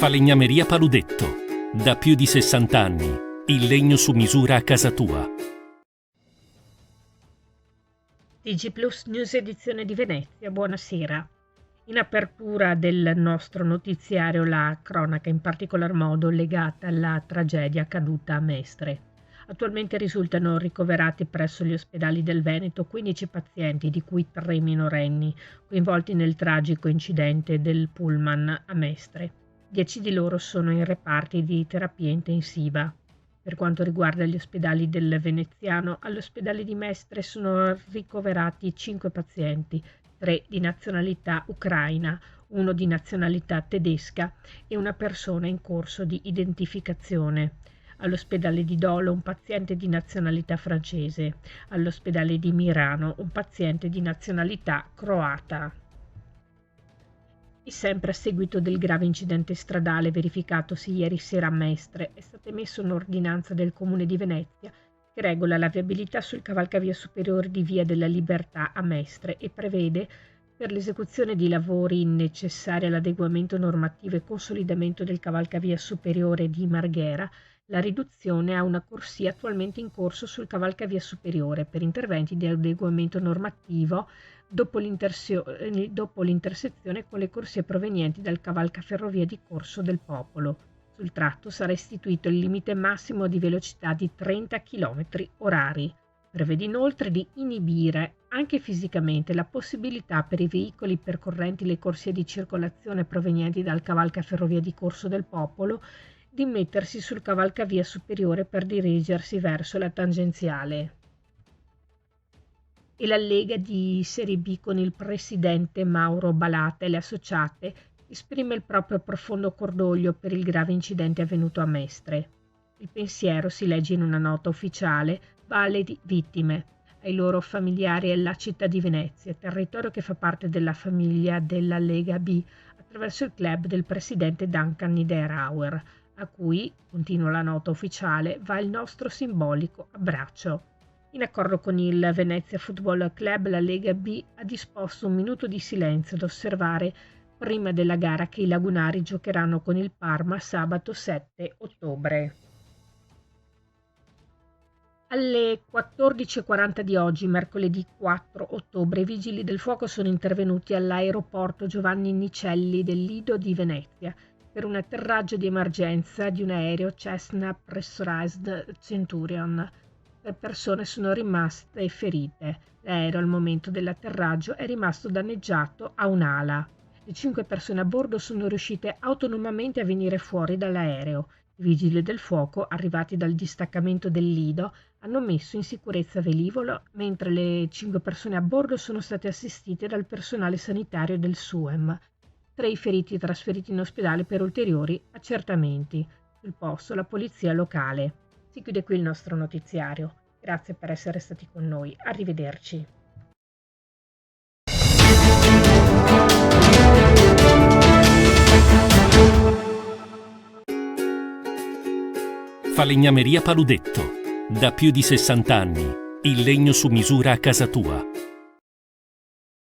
Falegnameria Paludetto. Da più di 60 anni. Il legno su misura a casa tua. TG Plus News edizione di Venezia, buonasera. In apertura del nostro notiziario la cronaca in particolar modo legata alla tragedia accaduta a Mestre. Attualmente risultano ricoverati presso gli ospedali del Veneto 15 pazienti, di cui 3 minorenni, coinvolti nel tragico incidente del pullman a Mestre. 10 di loro sono in reparti di terapia intensiva. Per quanto riguarda gli ospedali del Veneziano, all'ospedale di Mestre sono ricoverati 5 pazienti, 3 di nazionalità ucraina, 1 di nazionalità tedesca e una persona in corso di identificazione. All'ospedale di Dolo un paziente di nazionalità francese, all'ospedale di Mirano un paziente di nazionalità croata. E sempre a seguito del grave incidente stradale verificatosi ieri sera a Mestre, è stata emessa un'ordinanza del Comune di Venezia che regola la viabilità sul cavalcavia superiore di Via della Libertà a Mestre e prevede, per l'esecuzione di lavori necessari all'adeguamento normativo e consolidamento del cavalcavia superiore di Marghera, la riduzione a una corsia attualmente in corso sul cavalcavia superiore per interventi di adeguamento normativo dopo l'intersezione con le corsie provenienti dal cavalcaferrovia di Corso del Popolo. Sul tratto sarà istituito il limite massimo di velocità di 30 km orari. Prevede inoltre di inibire anche fisicamente la possibilità per i veicoli percorrenti le corsie di circolazione provenienti dal cavalcaferrovia di Corso del Popolo di mettersi sul cavalcavia superiore per dirigersi verso la tangenziale. E la Lega di Serie B con il presidente Mauro Balata e le associate esprime il proprio profondo cordoglio per il grave incidente avvenuto a Mestre. Il pensiero, si legge in una nota ufficiale, va alle vittime, ai loro familiari e alla città di Venezia, territorio che fa parte della famiglia della Lega B attraverso il club del presidente Duncan Niederauer, a cui, continua la nota ufficiale, va il nostro simbolico abbraccio. In accordo con il Venezia Football Club, la Lega B ha disposto un minuto di silenzio da osservare prima della gara che i lagunari giocheranno con il Parma sabato 7 ottobre. Alle 14:40 di oggi, mercoledì 4 ottobre, i vigili del fuoco sono intervenuti all'aeroporto Giovanni Nicelli del Lido di Venezia per un atterraggio di emergenza di un aereo Cessna Pressurized Centurion. 3 persone sono rimaste ferite. L'aereo al momento dell'atterraggio è rimasto danneggiato a un'ala. Le 5 persone a bordo sono riuscite autonomamente a venire fuori dall'aereo. I vigili del fuoco, arrivati dal distaccamento del Lido, hanno messo in sicurezza velivolo, mentre le 5 persone a bordo sono state assistite dal personale sanitario del SUEM. 3 i feriti trasferiti in ospedale per ulteriori accertamenti. Sul posto la polizia locale. Si chiude qui il nostro notiziario. Grazie per essere stati con noi. Arrivederci. Falegnameria Paludetto. Da più di 60 anni. Il legno su misura a casa tua.